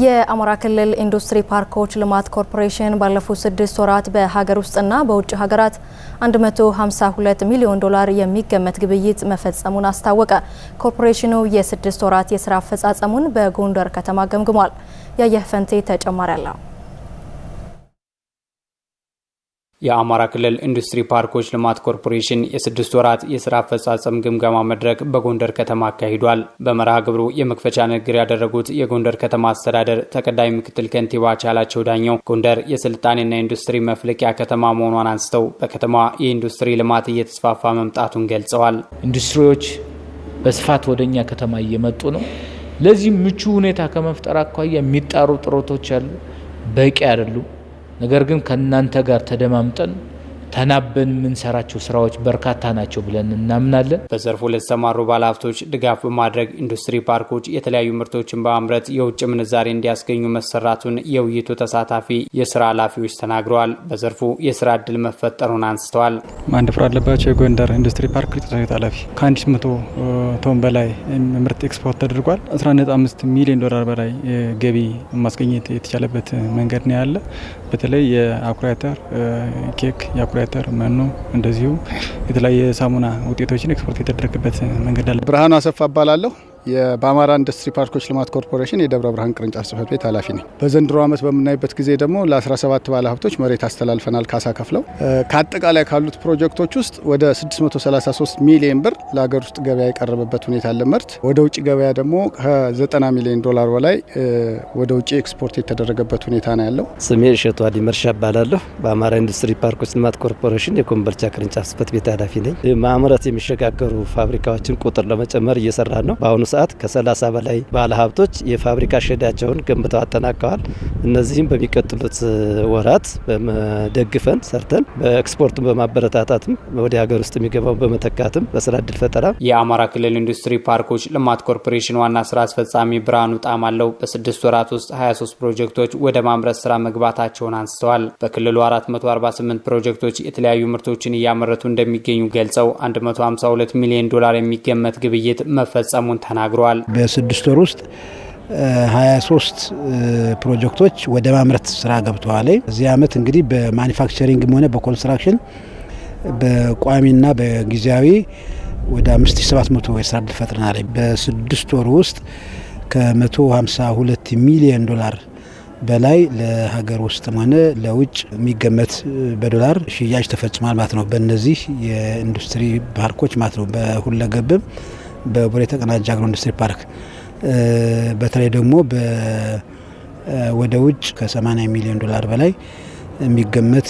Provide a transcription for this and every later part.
የአማራ ክልል ኢንዱስትሪ ፓርኮች ልማት ኮርፖሬሽን ባለፉት 6 ወራት በሀገር ውስጥና በውጭ ሀገራት 152 ሚሊዮን ዶላር የሚገመት ግብይት መፈጸሙን አስታወቀ። ኮርፖሬሽኑ የ6 ወራት የስራ አፈጻጸሙን በጎንደር ከተማ ገምግሟል። ያየህ ፈንቴ ተጨማሪ አለው። የአማራ ክልል ኢንዱስትሪ ፓርኮች ልማት ኮርፖሬሽን የ6 ወራት የስራ አፈጻጸም ግምገማ መድረክ በጎንደር ከተማ አካሂዷል። በመርሃ ግብሩ የመክፈቻ ንግግር ያደረጉት የጎንደር ከተማ አስተዳደር ተቀዳሚ ምክትል ከንቲባ ቻላቸው ዳኘው ጎንደር የስልጣኔና ኢንዱስትሪ መፍለቂያ ከተማ መሆኗን አንስተው በከተማዋ የኢንዱስትሪ ልማት እየተስፋፋ መምጣቱን ገልጸዋል። ኢንዱስትሪዎች በስፋት ወደኛ ከተማ እየመጡ ነው። ለዚህ ምቹ ሁኔታ ከመፍጠር አኳያ የሚጣሩ ጥረቶች አሉ፣ በቂ አይደሉም። ነገር ግን ከናንተ ጋር ተደማምጠን ተናበን የምንሰራቸው ስራዎች በርካታ ናቸው ብለን እናምናለን። በዘርፉ ለተሰማሩ ባለሀብቶች ድጋፍ በማድረግ ኢንዱስትሪ ፓርኮች የተለያዩ ምርቶችን በማምረት የውጭ ምንዛሬ እንዲያስገኙ መሰራቱን የውይይቱ ተሳታፊ የስራ ኃላፊዎች ተናግረዋል። በዘርፉ የስራ እድል መፈጠሩን አንስተዋል። ማንደፍሮ አለባቸው የጎንደር ኢንዱስትሪ ፓርክ ጽሕፈት ኃላፊ ከ100 ቶን በላይ ምርት ኤክስፖርት ተደርጓል። 11.5 ሚሊዮን ዶላር በላይ ገቢ ማስገኘት የተቻለበት መንገድ ነው ያለ። በተለይ የአኩሪ አተር ኬክ የአኩሪአተር መኖ እንደዚሁ የተለያየ ሳሙና ውጤቶችን ኤክስፖርት የተደረገበት መንገድ አለ። ብርሃኑ አሰፋ እባላለሁ። በአማራ ኢንዱስትሪ ፓርኮች ልማት ኮርፖሬሽን የደብረ ብርሃን ቅርንጫፍ ጽሕፈት ቤት ኃላፊ ነኝ። በዘንድሮ ዓመት በምናይበት ጊዜ ደግሞ ለ17 ባለሀብቶች መሬት አስተላልፈናል ካሳ ከፍለው። ከአጠቃላይ ካሉት ፕሮጀክቶች ውስጥ ወደ 633 ሚሊዮን ብር ለሀገር ውስጥ ገበያ የቀረበበት ሁኔታ አለ። ምርት ወደ ውጭ ገበያ ደግሞ ከ90 ሚሊዮን ዶላር በላይ ወደ ውጭ ኤክስፖርት የተደረገበት ሁኔታ ነው ያለው። ስሜ እሸቱ አዲ መርሻ እባላለሁ። በአማራ ኢንዱስትሪ ፓርኮች ልማት ኮርፖሬሽን የኮምቦልቻ ቅርንጫፍ ጽሕፈት ቤት ኃላፊ ነኝ። ማምረት የሚሸጋገሩ ፋብሪካዎችን ቁጥር ለመጨመር እየሰራ ነው። በአሁኑ ሰዓት ከ30 በላይ ባለሀብቶች የፋብሪካ ሸዳቸውን ገንብተው አጠናቀዋል። እነዚህም በሚቀጥሉት ወራት በመደግፈን ሰርተን በኤክስፖርቱን በማበረታታትም ወደ ሀገር ውስጥ የሚገባው በመተካትም በስራ እድል ፈጠራ የአማራ ክልል ኢንዱስትሪ ፓርኮች ልማት ኮርፖሬሽን ዋና ስራ አስፈጻሚ ብርሃኑ ጣማለው በ6 ወራት ውስጥ 23 ፕሮጀክቶች ወደ ማምረት ስራ መግባታቸውን አንስተዋል። በክልሉ 448 ፕሮጀክቶች የተለያዩ ምርቶችን እያመረቱ እንደሚገኙ ገልጸው 152 ሚሊዮን ዶላር የሚገመት ግብይት መፈጸሙን ተናግረዋል። በ6 ወር ውስጥ 23 ፕሮጀክቶች ወደ ማምረት ስራ ገብተዋል። እዚህ አመት እንግዲህ በማኒፋክቸሪንግም ሆነ በኮንስትራክሽን በቋሚና በጊዜያዊ ወደ 5700 የስራ እድል ፈጥረናል። በ6 ወር ውስጥ ከ152 ሚሊዮን ዶላር በላይ ለሀገር ውስጥም ሆነ ለውጭ የሚገመት በዶላር ሽያጭ ተፈጽሟል ማለት ነው። በእነዚህ የኢንዱስትሪ ፓርኮች ማለት ነው። በሁለገብም በቦሌ ተቀናጀ አግሮ ኢንዱስትሪ ፓርክ በተለይ ደግሞ ወደ ውጭ ከ80 ሚሊዮን ዶላር በላይ የሚገመት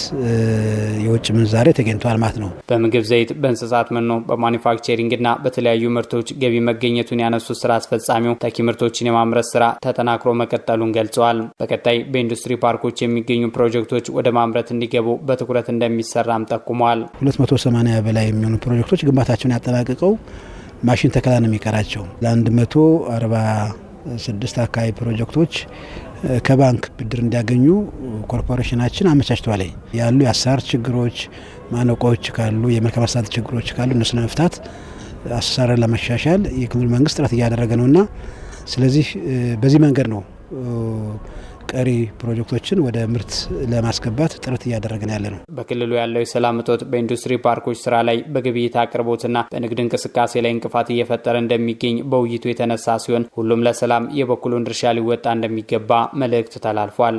የውጭ ምንዛሬ ተገኝቷል ማለት ነው። በምግብ ዘይት፣ በእንስሳት መኖ፣ በማኒፋክቸሪንግና በተለያዩ ምርቶች ገቢ መገኘቱን ያነሱት ስራ አስፈጻሚው ተኪ ምርቶችን የማምረት ስራ ተጠናክሮ መቀጠሉን ገልጸዋል። በቀጣይ በኢንዱስትሪ ፓርኮች የሚገኙ ፕሮጀክቶች ወደ ማምረት እንዲገቡ በትኩረት እንደሚሰራም ጠቁመዋል። 280 በላይ የሚሆኑ ፕሮጀክቶች ግንባታቸውን ያጠናቀቀው ማሽን ተከላ ነው የሚቀራቸው። ለ146 አካባቢ ፕሮጀክቶች ከባንክ ብድር እንዲያገኙ ኮርፖሬሽናችን አመቻችቷል። ያሉ የአሰራር ችግሮች ማነቆች ካሉ የመልካም አስተዳደር ችግሮች ካሉ እነሱ ለመፍታት አሰራር ለማሻሻል የክልሉ መንግስት ጥረት እያደረገ ነውና ስለዚህ በዚህ መንገድ ነው ቀሪ ፕሮጀክቶችን ወደ ምርት ለማስገባት ጥረት እያደረግን ያለ ነው። በክልሉ ያለው የሰላም እጦት በኢንዱስትሪ ፓርኮች ስራ ላይ በግብይት አቅርቦትና በንግድ እንቅስቃሴ ላይ እንቅፋት እየፈጠረ እንደሚገኝ በውይይቱ የተነሳ ሲሆን ሁሉም ለሰላም የበኩሉን ድርሻ ሊወጣ እንደሚገባ መልእክት ተላልፏል።